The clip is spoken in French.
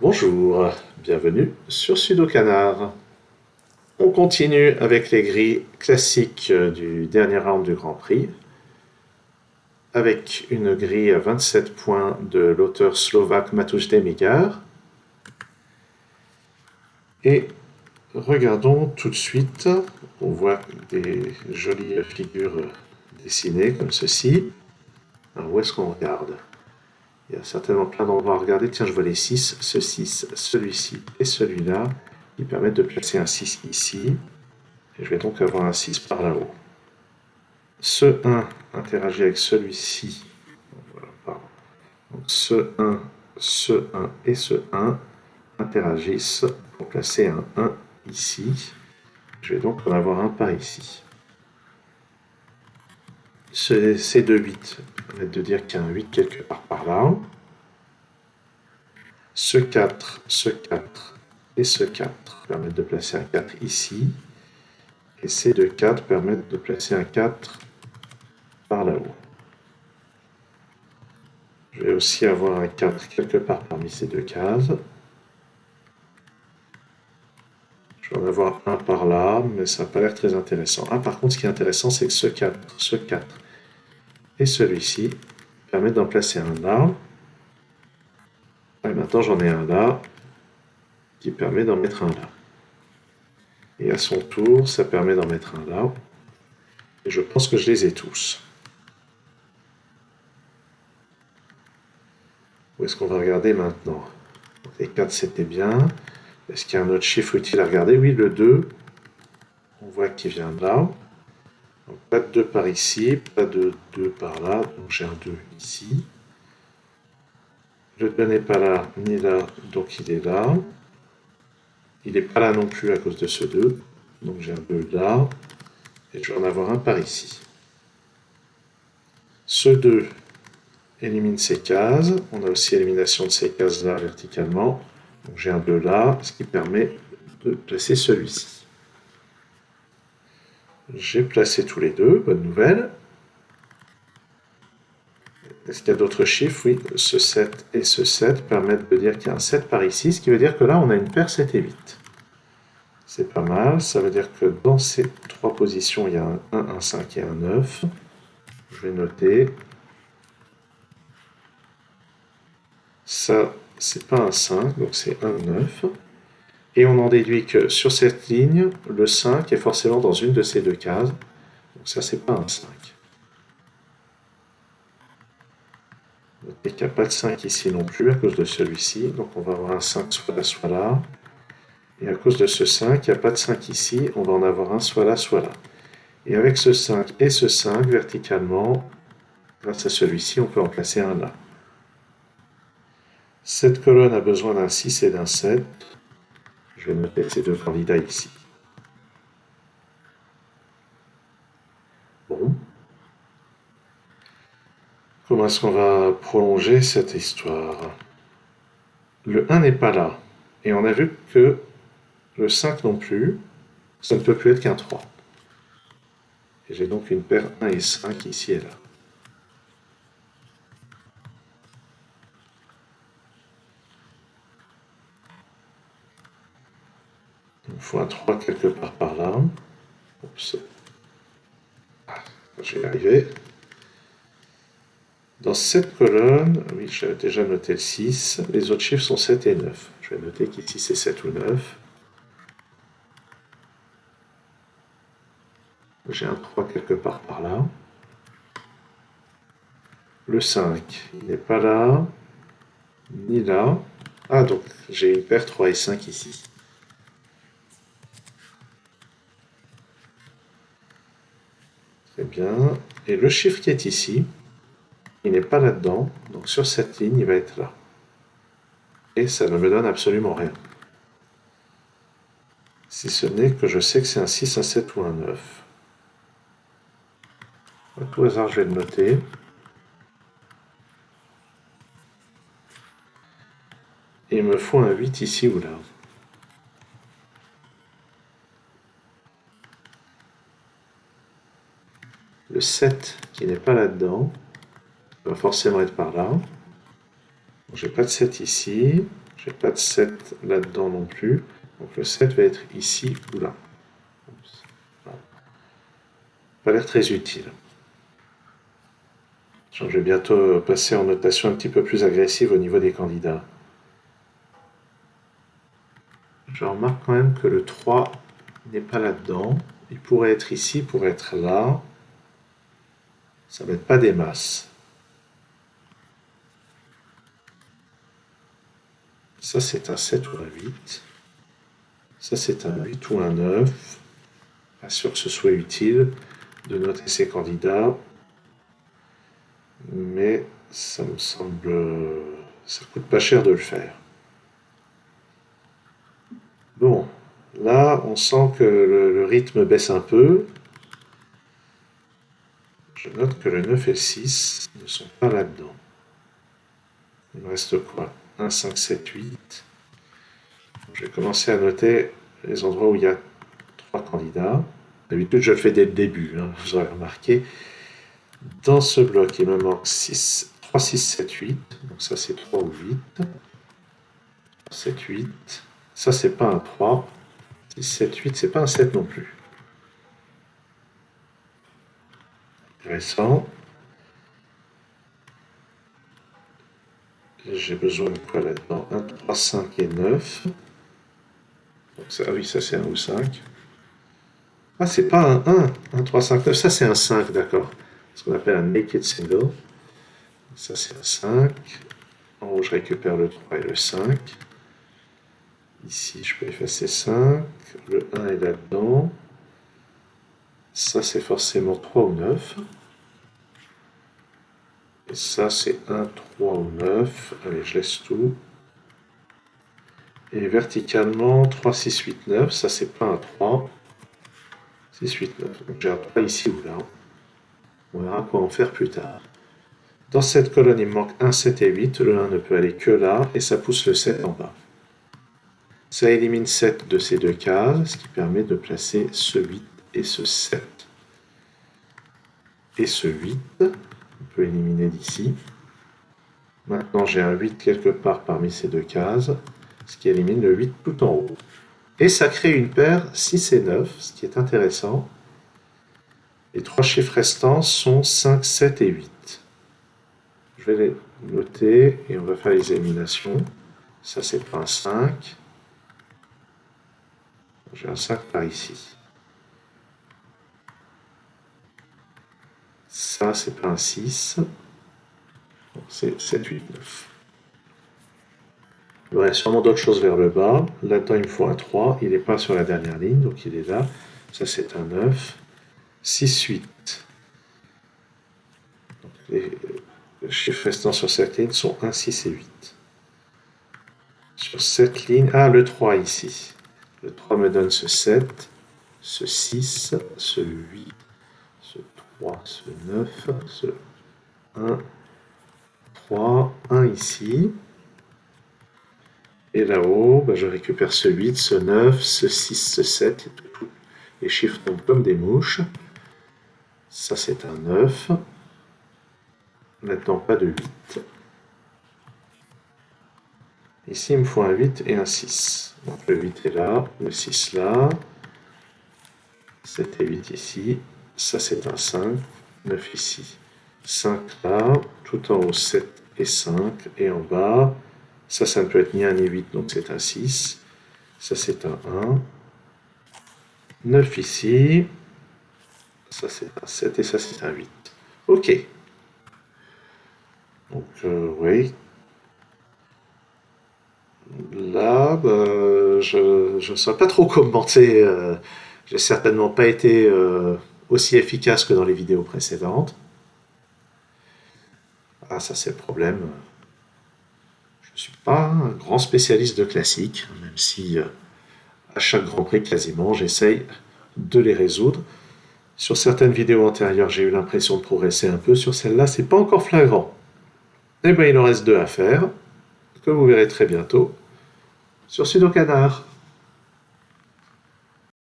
Bonjour, bienvenue sur Sudokanar. On continue avec les grilles classiques du dernier round du Grand Prix, avec une grille à 27 points de l'auteur slovaque Matouš Demigar. Et regardons tout de suite, on voit des jolies figures dessinées comme ceci. Alors où est-ce qu'on regarde? Il y a certainement plein d'endroits à regarder. Tiens, je vois les 6, ce 6, celui-ci et celui-là, qui permettent de placer un 6 ici. Et je vais donc avoir un 6 par là-haut. Ce 1 interagit avec celui-ci. Voilà, pardon. Donc ce 1 et ce 1 interagissent pour placer un 1 ici. Je vais donc en avoir un par ici. Ces deux 8 permettent de dire qu'il y a un 8 quelque part par là. Ce 4 et ce 4 permettent de placer un 4 ici. Et ces deux 4 permettent de placer un 4 par là-haut. Je vais aussi avoir un 4 quelque part parmi ces deux cases. Je vais en avoir un par là, mais ça n'a pas l'air très intéressant. Ah, par contre, ce qui est intéressant, c'est que ce 4 et celui-ci permettent d'en placer un là. Et maintenant, j'en ai un là qui permet d'en mettre un là. Et à son tour, ça permet d'en mettre un là. Et je pense que je les ai tous. Où est-ce qu'on va regarder maintenant? Donc, les 4, c'était bien. Est-ce qu'il y a un autre chiffre utile à regarder? Oui, le 2. On voit qu'il vient de là. Donc, pas de 2 par ici, pas de 2 par là. Donc j'ai un 2 ici. Le 2 n'est pas là, ni là, donc il est là. Il n'est pas là non plus à cause de ce 2. Donc j'ai un 2 là. Et je vais en avoir un par ici. Ce 2 élimine ces cases. On a aussi élimination de ces cases-là verticalement. Donc j'ai un 2 là, ce qui permet de placer celui-ci. J'ai placé tous les deux, bonne nouvelle. Est-ce qu'il y a d'autres chiffres? Oui, ce 7 et ce 7 permettent de dire qu'il y a un 7 par ici, ce qui veut dire que là, on a une paire 7 et 8. C'est pas mal, ça veut dire que dans ces trois positions, il y a un 1, un 5 et un 9. Je vais noter. Ça, c'est pas un 5, donc c'est un 9. Et on en déduit que sur cette ligne, le 5 est forcément dans une de ces deux cases. Donc ça, c'est pas un 5. Notez qu'il n'y a pas de 5 ici non plus à cause de celui-ci. Donc on va avoir un 5 soit là, soit là. Et à cause de ce 5, il n'y a pas de 5 ici. On va en avoir un soit là, soit là. Et avec ce 5 et ce 5, verticalement, grâce à celui-ci, on peut en placer un là. Cette colonne a besoin d'un 6 et d'un 7. Je vais noter ces deux candidats ici. Bon. Comment est-ce qu'on va prolonger cette histoire? Le 1 n'est pas là. Et on a vu que le 5 non plus, ça ne peut plus être qu'un 3. Et j'ai donc une paire 1 et 5 ici et là. Il me faut un 3 quelque part par là. Oups. Ah, je vais y arriver. Dans cette colonne, oui, j'avais déjà noté le 6. Les autres chiffres sont 7 et 9. Je vais noter qu'ici c'est 7 ou 9. J'ai un 3 quelque part par là. Le 5, il n'est pas là, ni là. Ah, donc j'ai une paire 3 et 5 ici. Très bien. Et le chiffre qui est ici, il n'est pas là-dedans. Donc sur cette ligne, il va être là. Et ça ne me donne absolument rien. Si ce n'est que je sais que c'est un 6, un 7 ou un 9. À tout hasard, je vais le noter. Et il me faut un 8 ici ou là. Le 7 qui n'est pas là-dedans va forcément être par là. J'ai pas de 7 ici. J'ai pas de 7 là-dedans non plus. Donc le 7 va être ici ou là. Voilà. Pas l'air très utile. Je vais bientôt passer en notation un petit peu plus agressive au niveau des candidats. Je remarque quand même que le 3 n'est pas là-dedans. Il pourrait être ici, il pourrait être là. Ça ne va être pas des masses. Ça, c'est un 7 ou un 8. Ça, c'est un 8 ou un 9. Pas sûr que ce soit utile de noter ces candidats. Mais ça me semble... ça coûte pas cher de le faire. Bon, là, on sent que le rythme baisse un peu. Je note que le 9 et le 6 ne sont pas là-dedans. Il me reste quoi? 1, 5, 7, 8. Je vais commencer à noter les endroits où il y a 3 candidats. D'habitude, je le fais dès le début, hein, vous aurez remarqué. Dans ce bloc, il me manque 3, 6, 7, 8. Donc ça, c'est 3 ou 8. 7, 8. Ça, c'est pas un 3. 6, 7, 8, c'est pas un 7 non plus. Intéressant. J'ai besoin de quoi là-dedans? 1, 3, 5 et 9. Donc ça, ah oui, ça c'est 1 ou 5. Ah, c'est pas un 1. 1, 3, 5, 9. Ça, c'est un 5, d'accord. Ce qu'on appelle un naked single. Ça, c'est un 5. En haut, je récupère le 3 et le 5. Ici, je peux effacer 5. Le 1 est là-dedans. Ça, c'est forcément 3 ou 9. Et ça, c'est 1, 3 ou 9. Allez, je laisse tout. Et verticalement, 3, 6, 8, 9. Ça, c'est pas un 3. 6, 8, 9. Donc j'ai un 3 ici ou là. On verra quoi en faire plus tard. Dans cette colonne, il me manque 1, 7 et 8. Le 1 ne peut aller que là. Et ça pousse le 7 en bas. Ça élimine 7 de ces deux cases, ce qui permet de placer ce 8 et ce 7. Et ce 8, on peut éliminer d'ici. Maintenant, j'ai un 8 quelque part parmi ces deux cases, ce qui élimine le 8 tout en haut. Et ça crée une paire 6 et 9, ce qui est intéressant. Les 3 chiffres restants sont 5, 7 et 8. Je vais les noter et on va faire les éliminations. Ça, c'est pas un 5. J'ai un 5 par ici. Ça, c'est pas un 6. C'est 7, 8, 9. Il y aurait sûrement d'autres choses vers le bas. Là-dedans, il me faut un 3. Il n'est pas sur la dernière ligne, donc il est là. Ça, c'est un 9. 6, 8. Donc, les chiffres restants sur cette ligne sont 1, 6 et 8. Sur cette ligne... Ah, le 3 ici. Le 3 me donne ce 7, ce 6, ce 8, ce 3, ce 9, ce 1, 3, 1 ici. Et là-haut, je récupère ce 8, ce 9, ce 6, ce 7. Et tout. Les chiffres tombent comme des mouches. Ça, c'est un 9. Maintenant, pas de 8. Ici, il me faut un 8 et un 6. Donc le 8 est là, le 6 là. 7 et 8 ici. Ça, c'est un 5. 9 ici. 5 là. Tout en haut, 7 et 5. Et en bas, ça ne peut être ni un ni 8, donc c'est un 6. Ça, c'est un 1. 9 ici. Ça, c'est un 7 et ça, c'est un 8. OK. Donc, oui. Là, je ne saurais pas trop commenter. J'ai certainement pas été aussi efficace que dans les vidéos précédentes. Ah, ça, c'est le problème. Je ne suis pas un grand spécialiste de classiques, même si à chaque Grand Prix, quasiment, j'essaye de les résoudre. Sur certaines vidéos antérieures, j'ai eu l'impression de progresser un peu. Sur celle-là, c'est pas encore flagrant. Eh bien, il en reste 2 à faire, que vous verrez très bientôt sur Sudokanar.